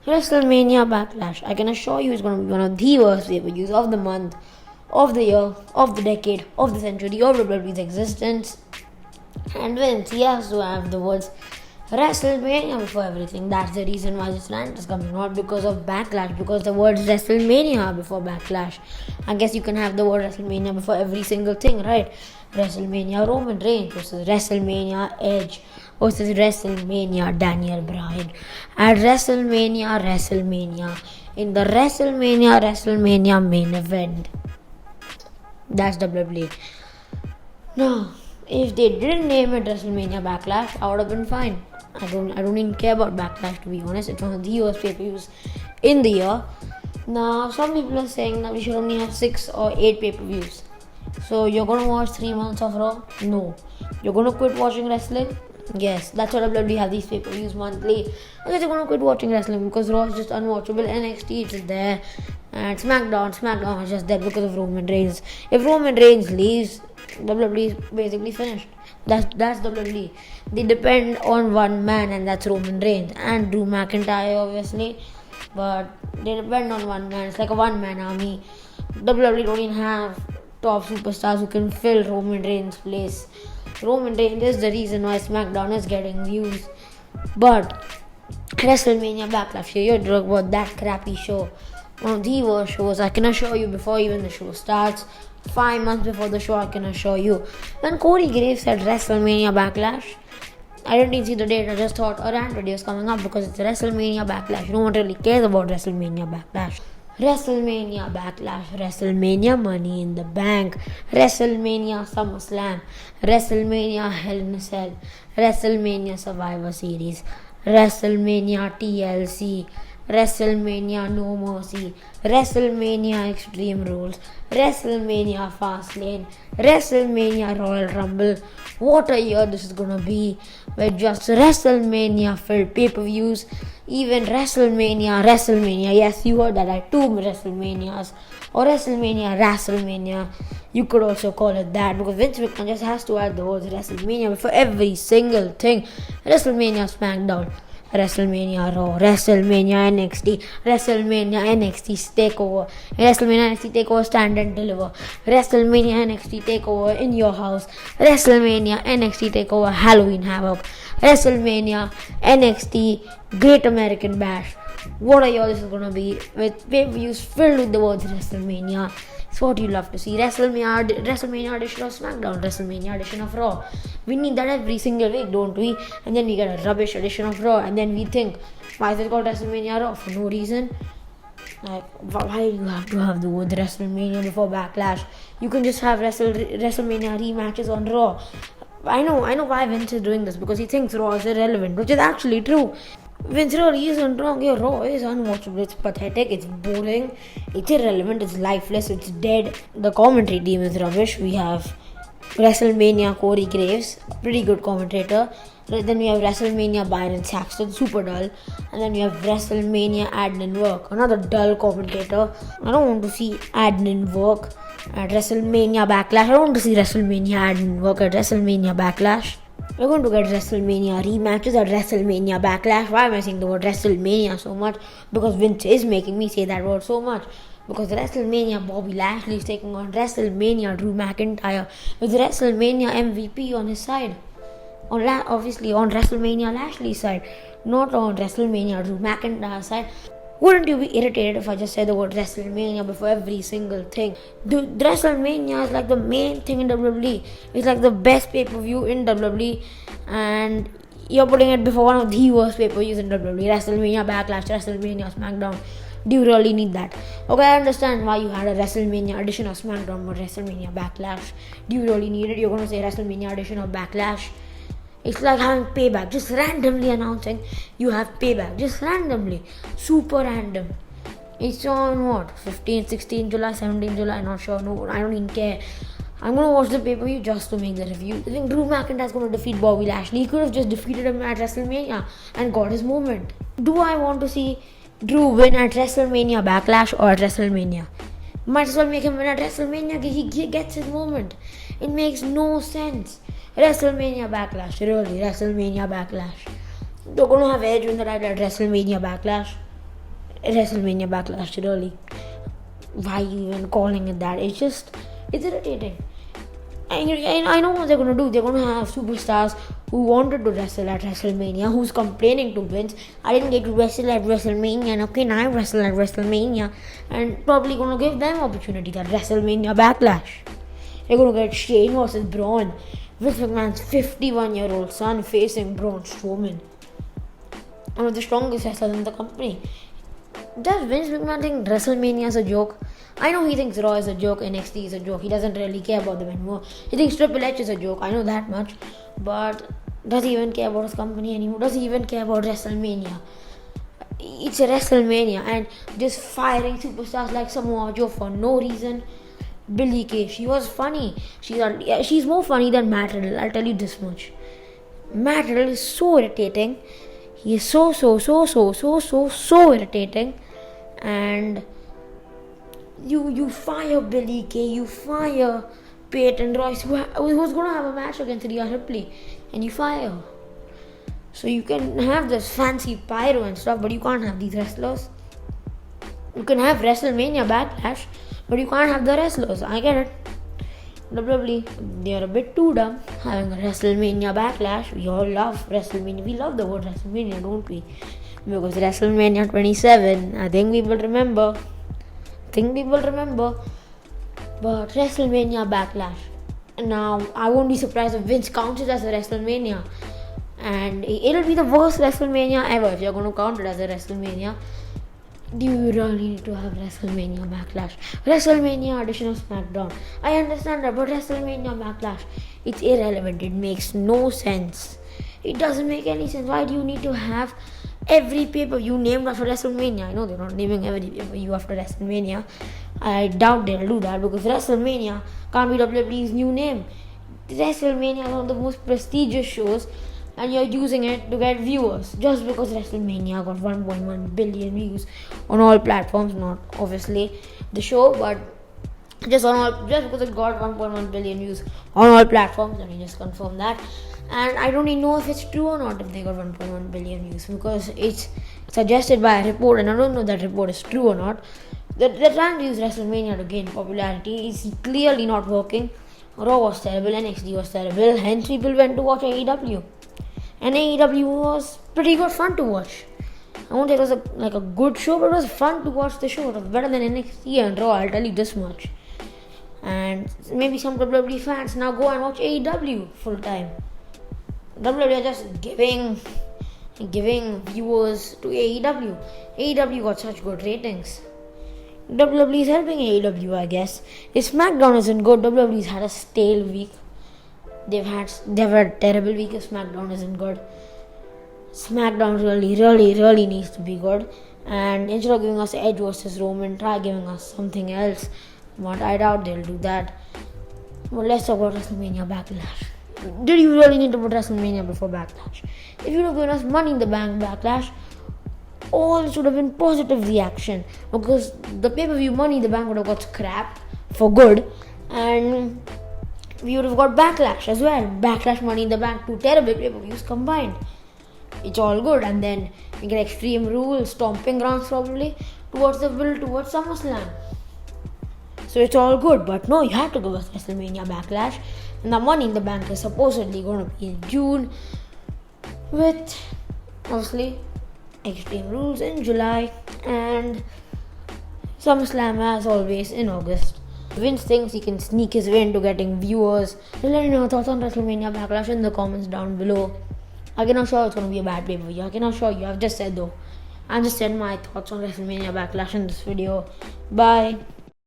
WrestleMania Backlash. I can assure you it's going to be one of the worst pay-per-views of the month, of the year, of the decade, of the century, of WWE's existence. And Vince, he has to have the words WrestleMania before everything. That's the reason why this rant is coming, not because of Backlash, because the words WrestleMania before Backlash. I guess you can have the word WrestleMania before every single thing, right? WrestleMania Roman Reigns versus WrestleMania Edge versus WrestleMania Daniel Bryan. At WrestleMania, in the WrestleMania main event. That's WWE. Now, if they didn't name it WrestleMania Backlash, I would have been fine. I don't even care about Backlash, to be honest. It's one of the worst pay-per-views in the year. Now, some people are saying that we should only have 6 or 8 pay-per-views. So, you're gonna watch 3 months of Raw? No. You're gonna quit watching wrestling? Yes. That's why WWE have these pay-per-views monthly. I guess you're gonna quit watching wrestling because Raw is just unwatchable. NXT is just there. And SmackDown is just there because of Roman Reigns. If Roman Reigns leaves, WWE is basically finished. That's WWE. They depend on one man, and that's Roman Reigns and Drew McIntyre, obviously. But they depend on one man. It's like a one-man army. WWE don't even have top superstars who can fill Roman Reigns' place. Roman Reigns is the reason why SmackDown is getting views. But WrestleMania Backlash, here you're talking about that crappy show. One of the worst shows, I can assure you, before even the show starts. 5 months before the show, I can assure you. When Corey Graves said WrestleMania Backlash, I didn't even see the date. I just thought a rant video is coming up because it's WrestleMania Backlash. No one really cares about WrestleMania Backlash. WrestleMania Backlash, WrestleMania Money in the Bank, WrestleMania SummerSlam, WrestleMania Hell in a Cell, WrestleMania Survivor Series, WrestleMania TLC, WrestleMania No Mercy, WrestleMania Extreme Rules, WrestleMania Fastlane, WrestleMania Royal Rumble. What a year this is gonna be with just WrestleMania filled pay-per-views. Even WrestleMania, yes, you heard that, right? 2 WrestleManias, or WrestleMania. You could also call it that, because Vince McMahon just has to add the words WrestleMania before every single thing. WrestleMania SmackDown, WrestleMania Raw, WrestleMania NXT, WrestleMania NXT TakeOver, WrestleMania NXT TakeOver Stand and Deliver, WrestleMania NXT TakeOver in your house, WrestleMania NXT TakeOver Halloween Havoc, WrestleMania NXT Great American Bash. What a year this is gonna be, with pay-per-views filled with the words WrestleMania. It's what you love to see. WrestleMania edition of SmackDown, WrestleMania edition of Raw. We need that every single week, don't we? And then we get a rubbish edition of Raw, and then we think, why is it called WrestleMania Raw? For no reason. Like, why do you have to have the word WrestleMania before Backlash? You can just have WrestleMania rematches on Raw. I know why Vince is doing this, because he thinks Raw is irrelevant, which is actually true. Vince really isn't wrong. Your Raw is unwatchable, it's pathetic, it's boring, it's irrelevant, it's lifeless, it's dead. The commentary team is rubbish. We have WrestleMania Corey Graves, pretty good commentator. Then we have WrestleMania Byron Saxton, super dull. And then we have WrestleMania Adnan Work, another dull commentator. I don't want to see Adnan Work at WrestleMania Backlash. I don't want to see WrestleMania Adnan Work at WrestleMania Backlash. We're going to get WrestleMania rematches at WrestleMania Backlash. Why am I saying the word WrestleMania so much? Because Vince is making me say that word so much. Because WrestleMania Bobby Lashley is taking on WrestleMania Drew McIntyre with WrestleMania MVP on his side. Obviously on WrestleMania Lashley's side, not on WrestleMania Drew McIntyre's side. Wouldn't you be irritated if I just said the word WrestleMania before every single thing? Dude, WrestleMania is like the main thing in WWE. It's like the best pay-per-view in WWE, and you're putting it before one of the worst pay-per-views in WWE. WrestleMania Backlash, WrestleMania SmackDown. Do you really need that? Okay, I understand why you had a WrestleMania edition of SmackDown but WrestleMania Backlash. Do you really need it? You're going to say WrestleMania edition of Backlash. It's like having Payback, just randomly announcing you have Payback, just randomly, super random. It's on what, 15, 16 July, 17 July, I'm not sure, no, I don't even care. I'm going to watch the pay-per-view just to make the review. I think Drew McIntyre is going to defeat Bobby Lashley. He could have just defeated him at WrestleMania and got his moment. Do I want to see Drew win at WrestleMania Backlash or at WrestleMania? Might as well make him win at WrestleMania, he gets his moment. It makes no sense. WrestleMania Backlash, really, WrestleMania Backlash. They're going to have Edge win the title at WrestleMania Backlash. WrestleMania Backlash, really. Why even calling it that? It's irritating. And I know what they're going to do. They're going to have superstars who wanted to wrestle at WrestleMania, who's complaining to Vince, I didn't get to wrestle at WrestleMania, and okay, now I wrestle at WrestleMania, and probably going to give them opportunities at WrestleMania Backlash. They're going to get Shane versus Braun. Vince McMahon's 51-year-old son facing Braun Strowman, one of the strongest wrestlers in the company. Does Vince McMahon think WrestleMania is a joke? I know he thinks Raw is a joke, NXT is a joke. He doesn't really care about them anymore. He thinks Triple H is a joke. I know that much. But does he even care about his company anymore? Does he even care about WrestleMania? It's a WrestleMania, and just firing superstars like Samoa Joe for no reason. Billie Kay, she was funny. She's more funny than Matt Riddle. I'll tell you this much. Matt Riddle is so irritating. He is so irritating. And you fire Billie Kay, you fire Peyton Royce, who's going to have a match against Rhea Ripley, and you fire her. So you can have this fancy pyro and stuff, but you can't have these wrestlers. You can have WrestleMania Backlash, but you can't have the wrestlers. I get it. WWE, they're a bit too dumb having a WrestleMania Backlash. We all love WrestleMania. We love the word WrestleMania, don't we? Because WrestleMania 27, I think people remember. But WrestleMania Backlash. Now, I won't be surprised if Vince counts it as a WrestleMania. And it'll be the worst WrestleMania ever if you're going to count it as a WrestleMania. Do you really need to have WrestleMania Backlash? WrestleMania edition of SmackDown. I understand that, but WrestleMania Backlash, it's irrelevant. It makes no sense. It doesn't make any sense. Why do you need to have every pay-per-view named after WrestleMania? I know they're not naming every pay-per-view after WrestleMania. I doubt they'll do that because WrestleMania can't be WWE's new name. WrestleMania is one of the most prestigious shows, and you're using it to get viewers just because WrestleMania got 1.1 billion views on all platforms, not obviously the show, but just because it got 1.1 billion views on all platforms. Let me just confirm that. And I don't even know if it's true or not if they got 1.1 billion views, because it's suggested by a report, and I don't know if that report is true or not. They're trying to use WrestleMania to gain popularity. It's clearly not working. Raw was terrible, NXT was terrible, hence people went to watch AEW. And AEW was pretty good fun to watch. I won't say it was a good show, but it was fun to watch the show. It was better than NXT and Raw, I'll tell you this much. And maybe some WWE fans now go and watch AEW full time. WWE are just giving viewers to AEW. AEW got such good ratings. WWE is helping AEW, I guess. If SmackDown isn't good, WWE's had a stale week. They've had a terrible week if SmackDown isn't good. SmackDown really needs to be good. And instead of giving us Edge versus Roman, try giving us something else. But I doubt they'll do that. But let's talk about WrestleMania Backlash. Did you really need to put WrestleMania before Backlash? If you would have given us Money in the Bank Backlash, all should have been positive reaction, because the pay-per-view Money in the Bank would have got scrapped for good, and we would have got Backlash as well. Backlash, Money in the Bank, two terrible pay-per-views combined. It's all good, and then we get Extreme Rules, Stomping Grounds probably towards the build towards SummerSlam. So it's all good, but no, you have to go with WrestleMania Backlash. And the Money in the Bank is supposedly going to be in June, with obviously Extreme Rules in July, and SummerSlam as always in August. Vince thinks he can sneak his way into getting viewers. Let me know your thoughts on WrestleMania Backlash in the comments down below. I cannot show it's going to be a bad pay-per-view. I cannot show you. I've just said though. I just said my thoughts on WrestleMania Backlash in this video. Bye.